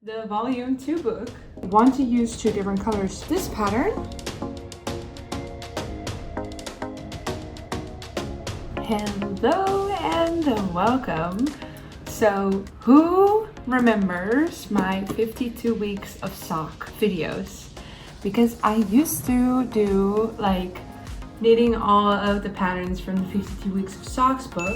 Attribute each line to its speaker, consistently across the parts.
Speaker 1: The volume 2 book. Want to use 2 different colors. This pattern. Hello and welcome. So who remembers my 52 weeks of sock videos? Because I used to do like knitting all of the patterns from the 52 weeks of socks book.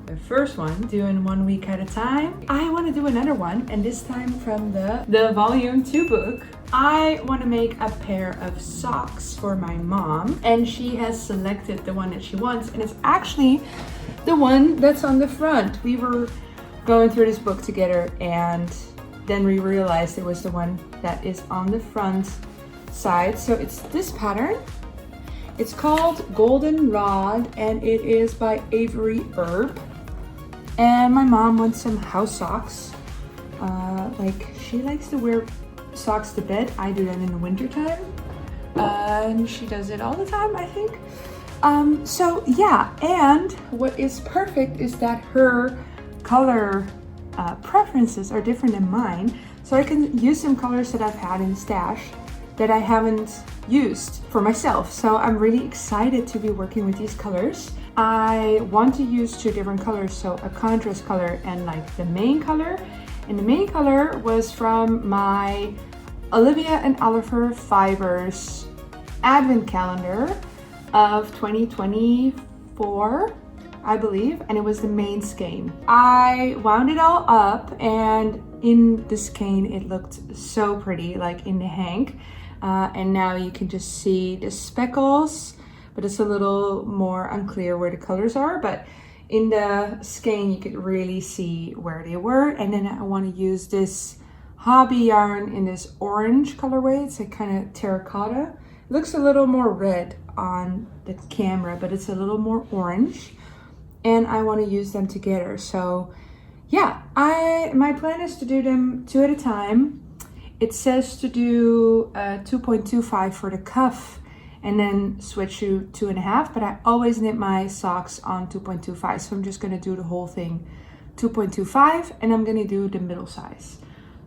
Speaker 1: The first one, doing 1 week at a time. I want to do another one, and this time from the volume 2 book. I want to make a pair of socks for my mom, and she has selected the one that she wants, and it's actually the one that's on the front. We were going through this book together, and then we realized it was the one that is on the front side. So it's this pattern. It's called Golden Rod, and it is by Avery Erb. And my mom wants some house socks. Like she likes to wear socks to bed. I do that in the winter time. And she does it all the time, I think. So yeah, and what is perfect is that her color preferences are different than mine. So I can use some colors that I've had in the stash that I haven't used for myself. So I'm really excited to be working with these colors. I want to use 2 different colors, so a contrast color and like the main color. And the main color was from my Olivia and Oliver Fibers advent calendar of 2024, I believe, and it was the main skein. I wound it all up, and in the skein it looked so pretty, like in the hank. And now you can just see the speckles, but it's a little more unclear where the colors are. But in the skein, you could really see where they were. And then I want to use this hobby yarn in this orange colorway. It's a kind of terracotta. It looks a little more red on the camera, but it's a little more orange. And I want to use them together. So yeah, my plan is to do them 2 at a time. It says to do 2.25 for the cuff and then switch to 2.5, but I always knit my socks on 2.25. So I'm just gonna do the whole thing 2.25, and I'm gonna do the middle size.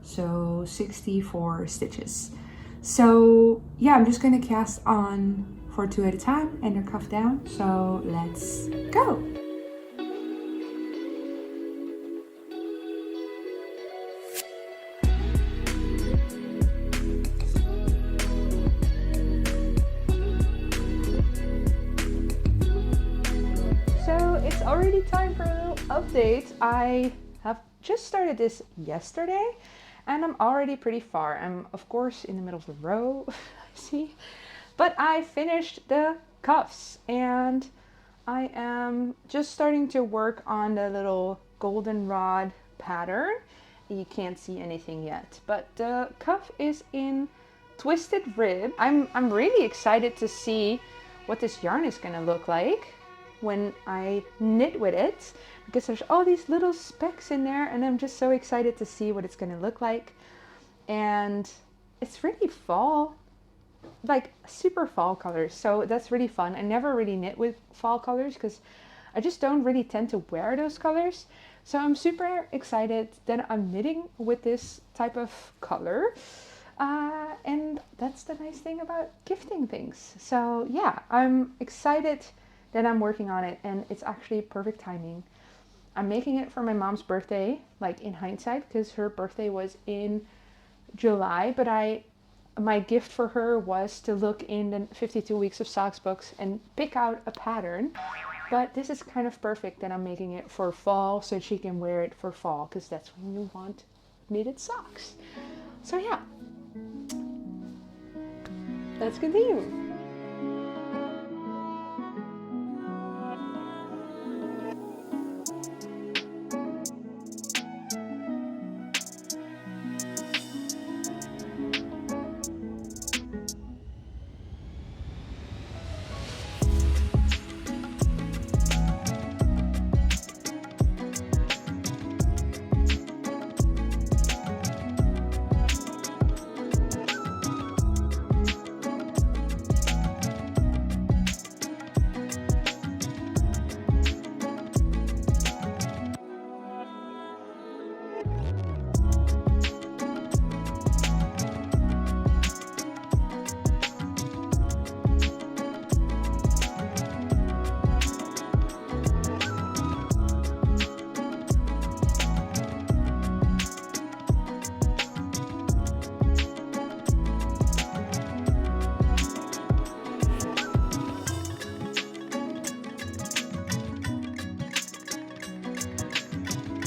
Speaker 1: So 64 stitches. So yeah, I'm just gonna cast on for 2 at a time and they're cuffed down. So let's go. Already time for a little update. I have just started this yesterday and I'm already pretty far. I'm of course in the middle of the row, see, but I finished the cuffs and I am just starting to work on the little golden rod pattern. You can't see anything yet, but the cuff is in twisted rib. I'm really excited to see what this yarn is gonna look like when I knit with it, because there's all these little specks in there, and I'm just so excited to see what it's gonna look like. And it's really fall, like super fall colors, so that's really fun. I never really knit with fall colors because I just don't really tend to wear those colors. So I'm super excited that I'm knitting with this type of color. And that's the nice thing about gifting things. So yeah, I'm excited that I'm working on it, and it's actually perfect timing. I'm making it for my mom's birthday, like in hindsight, because her birthday was in July, but my gift for her was to look in the 52 weeks of socks books and pick out a pattern. But this is kind of perfect that I'm making it for fall, so she can wear it for fall, because that's when you want knitted socks. So yeah, let's continue.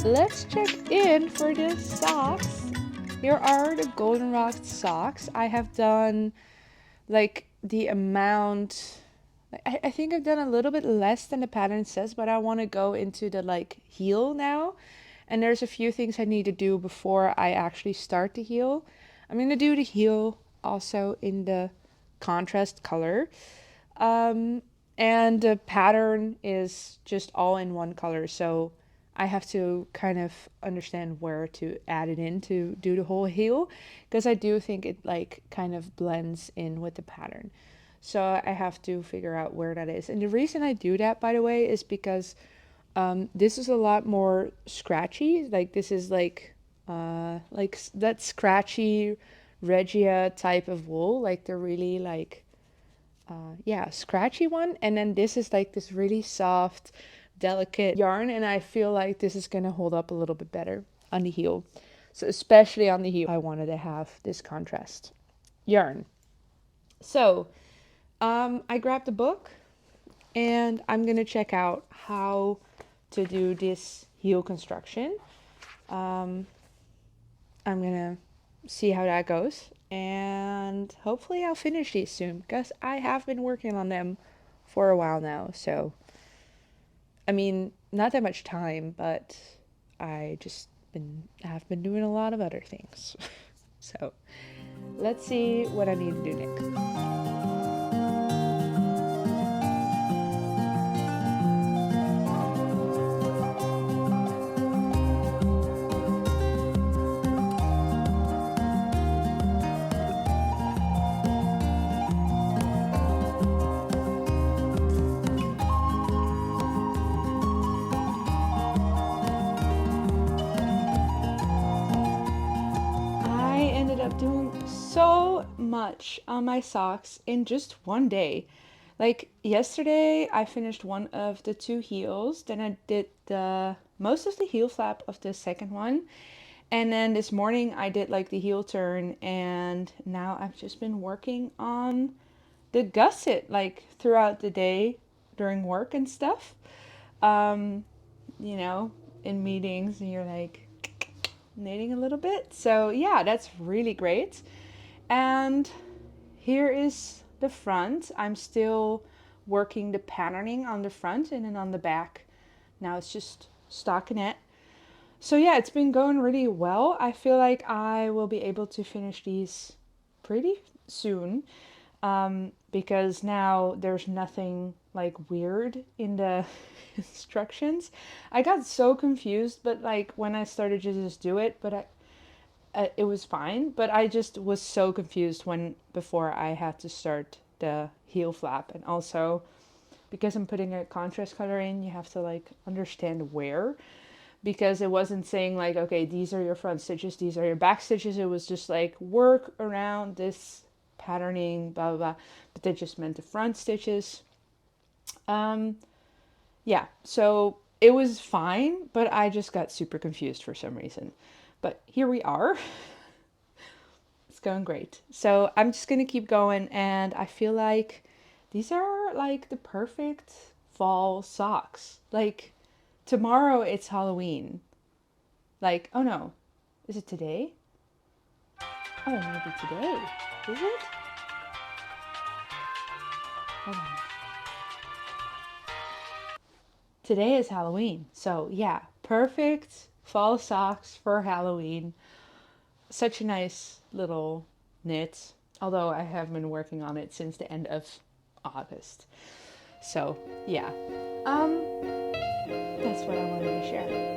Speaker 1: let's check in for the socks. Here are the goldenrod socks. I have done like the amount. I think I've done a little bit less than the pattern says, but I want to go into the like heel now. And there's a few things I need to do before I actually start the heel. I'm going to do the heel also in the contrast color. And the pattern is just all in one color. So I have to kind of understand where to add it in to do the whole heel, because I do think it like kind of blends in with the pattern. So I have to figure out where that is. And the reason I do that, by the way, is because this is a lot more scratchy. Like this is like that scratchy Regia type of wool. Like the really like, scratchy one. And then this is like this really soft, delicate yarn. And I feel like this is going to hold up a little bit better on the heel. So especially on the heel, I wanted to have this contrast yarn. So I grabbed a book and I'm going to check out how to do this heel construction. I'm going to see how that goes. And hopefully I'll finish these soon, because I have been working on them for a while now. So, I mean, not that much time, but I just have been doing a lot of other things. So, let's see what I need to do next. Doing so much on my socks in just one day. Like yesterday I finished one of the two heels, then I did the most of the heel flap of the second one, and then this morning I did like the heel turn, and now I've just been working on the gusset like throughout the day during work and stuff. You know, in meetings, and you're like knitting a little bit. So yeah, that's really great. And here is the front. I'm still working the patterning on the front, and then on the back now it's just stockinette. So yeah, it's been going really well. I feel like I will be able to finish these pretty soon, because now there's nothing like weird in the instructions. I got so confused, but like when I started to just do it, but it was fine. But I just was so confused before I had to start the heel flap, and also because I'm putting a contrast color in, you have to like understand where, because it wasn't saying like, okay, these are your front stitches, these are your back stitches. It was just like work around this patterning, blah blah blah. But that just meant the front stitches. Yeah, so it was fine, but I just got super confused for some reason. But here we are. It's going great. So I'm just going to keep going, and I feel like these are like the perfect fall socks. Like tomorrow it's Halloween. Like, oh no, is it today? Oh, it might be today. Is it? Hold on. Today is Halloween. So yeah, perfect fall socks for Halloween. Such a nice little knit. Although I have been working on it since the end of August. So yeah, that's what I wanted to share.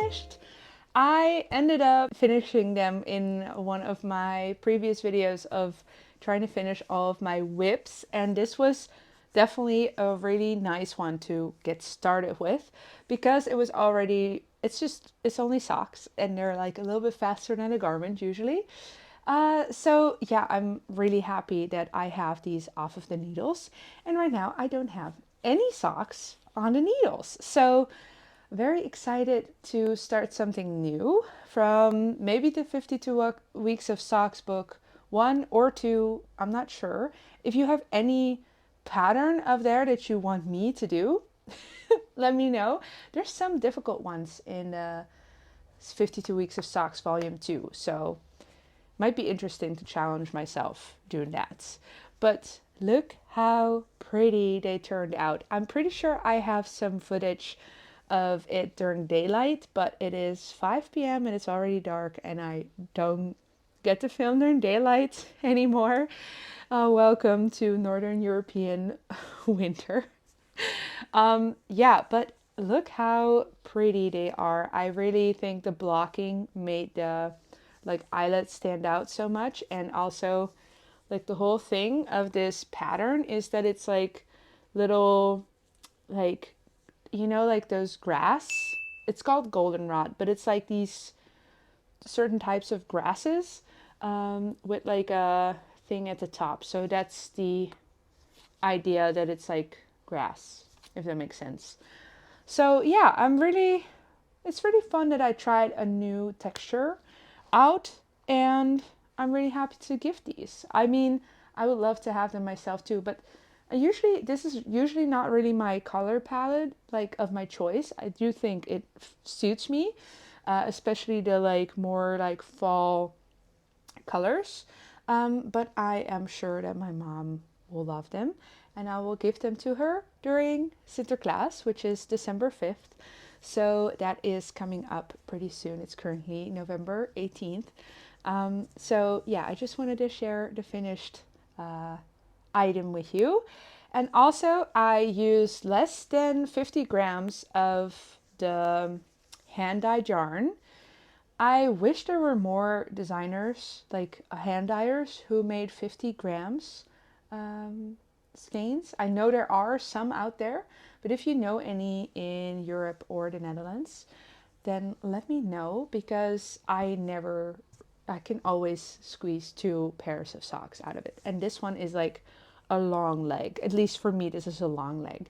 Speaker 1: finished. I ended up finishing them in one of my previous videos of trying to finish all of my whips, and this was definitely a really nice one to get started with because it was already, it's only socks and they're like a little bit faster than a garment usually. So yeah, I'm really happy that I have these off of the needles, and right now I don't have any socks on the needles. So very excited to start something new from maybe the 52 Weeks of Socks book 1 or 2, I'm not sure. If you have any pattern of there that you want me to do, let me know. There's some difficult ones in 52 Weeks of Socks volume 2, so might be interesting to challenge myself doing that. But look how pretty they turned out. I'm pretty sure I have some footage of it during daylight, but it is 5 p.m. and it's already dark and I don't get to film during daylight anymore. Welcome to Northern European winter. Yeah, but look how pretty they are. I really think the blocking made the like eyelets stand out so much, and also like the whole thing of this pattern is that it's like little, like, you know, like those grass, it's called goldenrod, but it's like these certain types of grasses with like a thing at the top. So that's the idea, that it's like grass, if that makes sense. So yeah, it's really fun that I tried a new texture out, and I'm really happy to gift these. I mean, I would love to have them myself too, but this is usually not really my color palette, like of my choice. I do think it suits me, especially the like more like fall colors. But I am sure that my mom will love them, and I will give them to her during Sinterklaas, which is December 5th. So that is coming up pretty soon. It's currently November 18th. So yeah, I just wanted to share the finished item with you. And also I used less than 50 grams of the hand dyed yarn. I wish there were more designers, like hand dyers, who made 50 grams skeins. I know there are some out there, but if you know any in Europe or the Netherlands, then let me know, because I can always squeeze 2 pairs of socks out of it. And this one is like a long leg. At least for me, this is a long leg.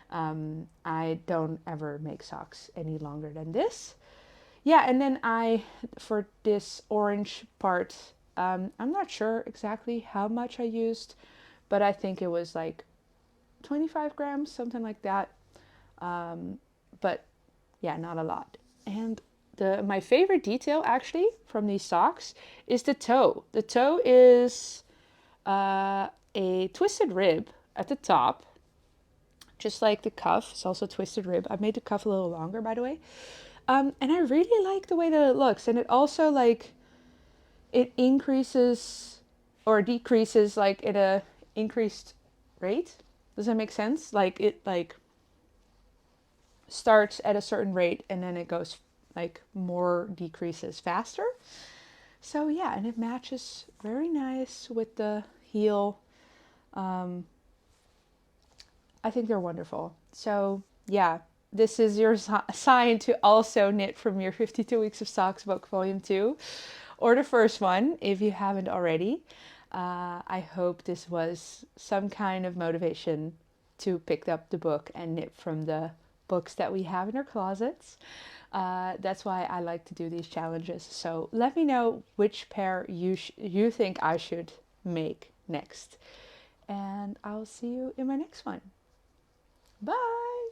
Speaker 1: I don't ever make socks any longer than this. Yeah, and then for this orange part, I'm not sure exactly how much I used, but I think it was like 25 grams, something like that. But yeah, not a lot. And my favorite detail actually from these socks is the toe. The toe is a twisted rib at the top, just like the cuff. It's also a twisted rib. I made the cuff a little longer, by the way. And I really like the way that it looks. And it also like, it increases or decreases like at a increased rate. Does that make sense? Like it like starts at a certain rate and then it goes like more decreases faster. So yeah, and it matches very nice with the heel. I think they're wonderful. So yeah, this is your sign to also knit from your 52 Weeks of Socks book volume 2, or the first one if you haven't already. I hope this was some kind of motivation to pick up the book and knit from the books that we have in our closets. That's why I like to do these challenges. So let me know which pair you think I should make next. And I'll see you in my next one. Bye!